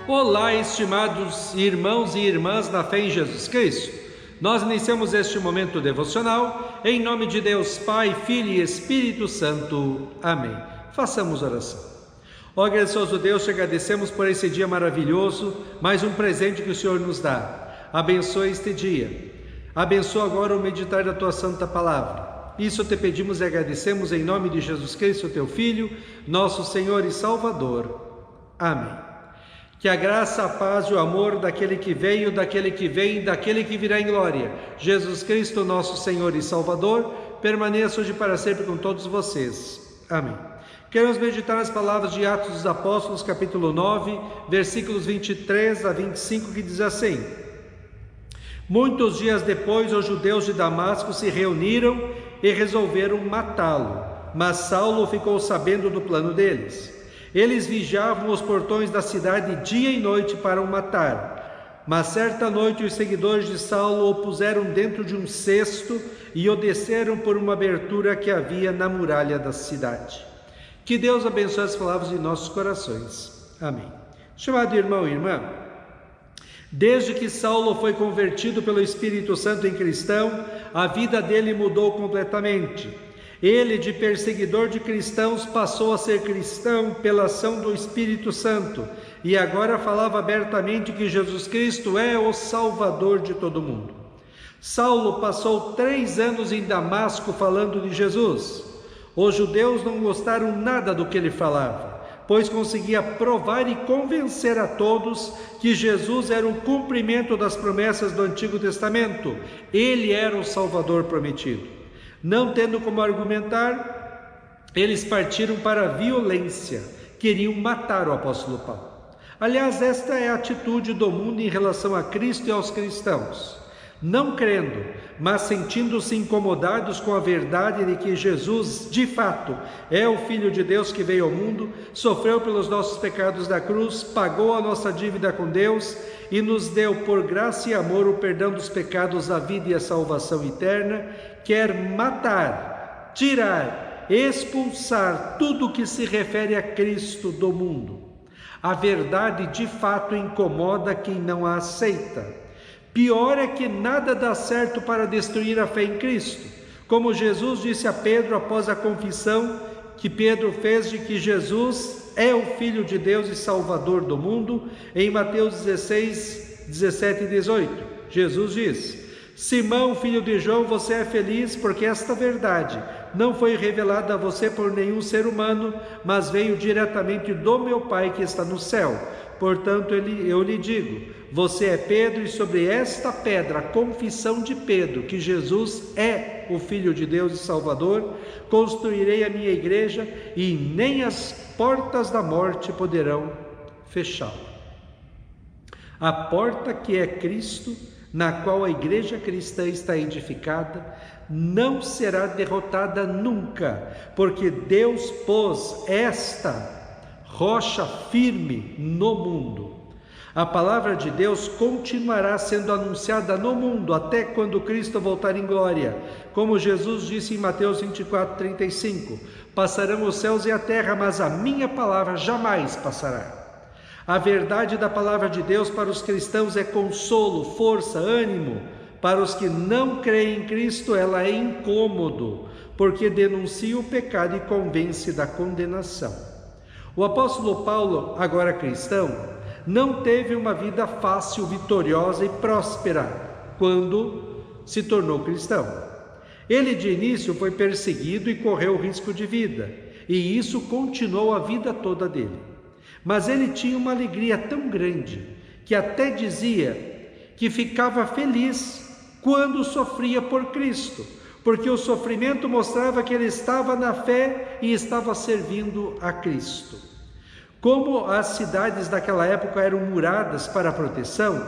Olá, estimados irmãos e irmãs na fé em Jesus Cristo. Nós iniciamos este momento devocional em nome de Deus Pai, Filho e Espírito Santo. Amém. Façamos oração. Ó gracioso Deus, te agradecemos por esse dia maravilhoso, mais um presente que o Senhor nos dá. Abençoe este dia. Abençoa agora o meditar da tua santa palavra. Isso te pedimos e agradecemos em nome de Jesus Cristo, teu Filho, nosso Senhor e Salvador. Amém. Que a graça, a paz e o amor daquele que veio, daquele que vem, daquele que virá em glória, Jesus Cristo, nosso Senhor e Salvador, permaneça hoje para sempre com todos vocês. Amém. Queremos meditar nas palavras de Atos dos Apóstolos, capítulo 9, versículos 23 a 25, que diz assim: Muitos dias depois, os judeus de Damasco se reuniram e resolveram matá-lo, mas Saulo ficou sabendo do plano deles. Eles vigiavam os portões da cidade dia e noite para o matar. Mas certa noite os seguidores de Saulo o puseram dentro de um cesto e o desceram por uma abertura que havia na muralha da cidade. Que Deus abençoe as palavras de nossos corações. Amém. Chamado irmão e irmã, desde que Saulo foi convertido pelo Espírito Santo em cristão, a vida dele mudou completamente. Ele, de perseguidor de cristãos, passou a ser cristão pela ação do Espírito Santo e agora falava abertamente que Jesus Cristo é o Salvador de todo mundo. Saulo passou 3 anos em Damasco falando de Jesus. Os judeus não gostaram nada do que ele falava, pois conseguia provar e convencer a todos que Jesus era o cumprimento das promessas do Antigo Testamento. Ele era o Salvador prometido. Não tendo como argumentar, eles partiram para a violência, queriam matar o apóstolo Paulo. Aliás, esta é a atitude do mundo em relação a Cristo e aos cristãos. Não crendo, mas sentindo-se incomodados com a verdade de que Jesus, de fato, é o Filho de Deus que veio ao mundo, sofreu pelos nossos pecados da cruz, pagou a nossa dívida com Deus e nos deu por graça e amor o perdão dos pecados, a vida e a salvação eterna, quer matar, tirar, expulsar tudo que se refere a Cristo do mundo. A verdade de fato incomoda quem não a aceita. Pior é que nada dá certo para destruir a fé em Cristo. Como Jesus disse a Pedro após a confissão que Pedro fez de que Jesus é o Filho de Deus e Salvador do mundo, em Mateus 16, 17 e 18, Jesus diz: Simão, filho de João, você é feliz porque esta verdade não foi revelada a você por nenhum ser humano, mas veio diretamente do meu Pai que está no céu. Portanto, eu lhe digo, você é Pedro, e sobre esta pedra, a confissão de Pedro, que Jesus é o Filho de Deus e Salvador, construirei a minha igreja, e nem as portas da morte poderão fechá-la. A porta que é Cristo, na qual a igreja cristã está edificada, não será derrotada nunca, porque Deus pôs esta rocha firme no mundo. A palavra de Deus continuará sendo anunciada no mundo até quando Cristo voltar em glória. Como Jesus disse em Mateus 24, 35, passarão os céus e a terra, mas a minha palavra jamais passará. A verdade da palavra de Deus para os cristãos é consolo, força, ânimo. Para os que não creem em Cristo, ela é incômodo, porque denuncia o pecado e convence da condenação. O apóstolo Paulo, agora cristão, não teve uma vida fácil, vitoriosa e próspera quando se tornou cristão. Ele de início foi perseguido e correu risco de vida, e isso continuou a vida toda dele. Mas ele tinha uma alegria tão grande que até dizia que ficava feliz quando sofria por Cristo, porque o sofrimento mostrava que ele estava na fé e estava servindo a Cristo. Como as cidades daquela época eram muradas para proteção,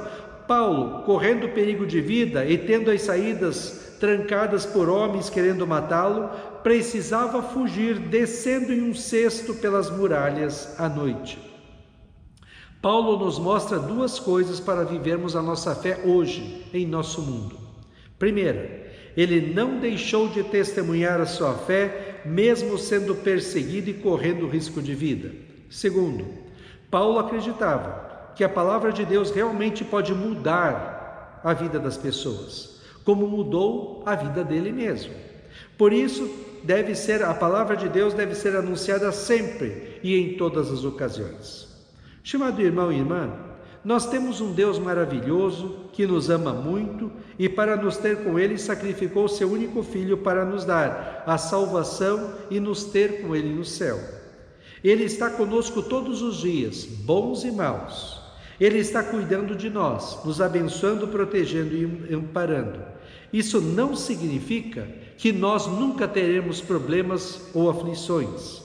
Paulo, correndo perigo de vida e tendo as saídas trancadas por homens querendo matá-lo, precisava fugir descendo em um cesto pelas muralhas à noite. Paulo nos mostra 2 coisas para vivermos a nossa fé hoje em nosso mundo. Primeira, ele não deixou de testemunhar a sua fé, mesmo sendo perseguido e correndo risco de vida. Segundo, Paulo acreditava que a palavra de Deus realmente pode mudar a vida das pessoas, como mudou a vida dele mesmo. Por isso, a palavra de Deus deve ser anunciada sempre e em todas as ocasiões. Estimado irmão e irmã, nós temos um Deus maravilhoso que nos ama muito e para nos ter com Ele sacrificou seu único Filho para nos dar a salvação e nos ter com Ele no céu. Ele está conosco todos os dias, bons e maus. Ele está cuidando de nós, nos abençoando, protegendo e amparando. Isso não significa que nós nunca teremos problemas ou aflições.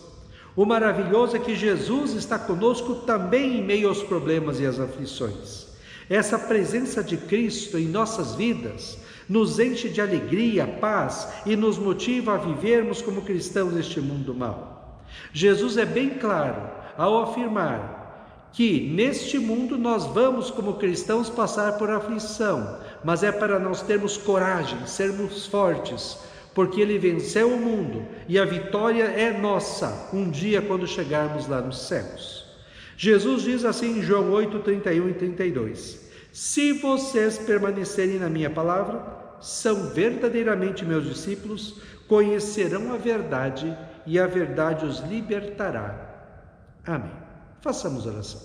O maravilhoso é que Jesus está conosco também em meio aos problemas e às aflições. Essa presença de Cristo em nossas vidas nos enche de alegria, paz e nos motiva a vivermos como cristãos neste mundo mau. Jesus é bem claro ao afirmar que neste mundo nós vamos como cristãos passar por aflição, mas é para nós termos coragem, sermos fortes, porque Ele venceu o mundo e a vitória é nossa um dia quando chegarmos lá nos céus. Jesus diz assim em João 8, 31 e 32: se vocês permanecerem na minha palavra, são verdadeiramente meus discípulos, conhecerão a verdade e a verdade os libertará. Amém. Façamos oração.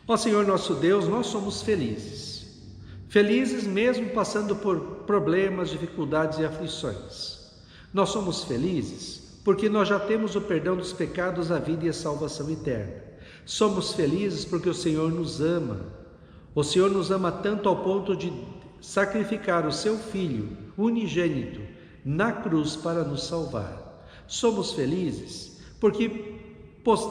Ó Senhor nosso Deus, nós somos felizes. Felizes mesmo passando por problemas, dificuldades e aflições. Nós somos felizes porque nós já temos o perdão dos pecados, a vida e a salvação eterna. Somos felizes porque o Senhor nos ama. O Senhor nos ama tanto ao ponto de sacrificar o seu Filho unigênito na cruz para nos salvar. Somos felizes porque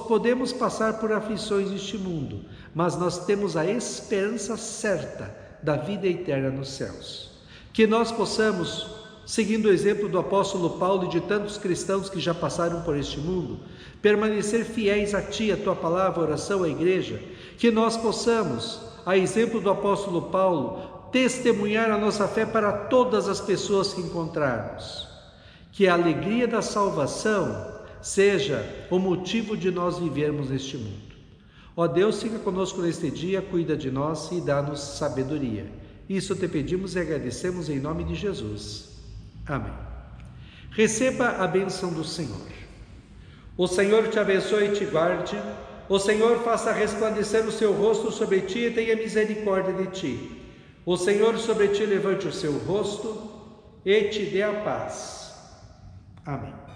podemos passar por aflições neste mundo, mas nós temos a esperança certa da vida eterna nos céus. Que nós possamos, seguindo o exemplo do apóstolo Paulo e de tantos cristãos que já passaram por este mundo, permanecer fiéis a Ti, a Tua palavra, a oração, a igreja. Que nós possamos, a exemplo do apóstolo Paulo, testemunhar a nossa fé para todas as pessoas que encontrarmos. Que a alegria da salvação seja o motivo de nós vivermos neste mundo. Ó Deus, fica conosco neste dia, cuida de nós e dá-nos sabedoria. Isso te pedimos e agradecemos em nome de Jesus. Amém. Receba a bênção do Senhor. O Senhor te abençoe e te guarde. O Senhor faça resplandecer o seu rosto sobre ti e tenha misericórdia de ti. O Senhor sobre ti levante o seu rosto e te dê a paz. Amém.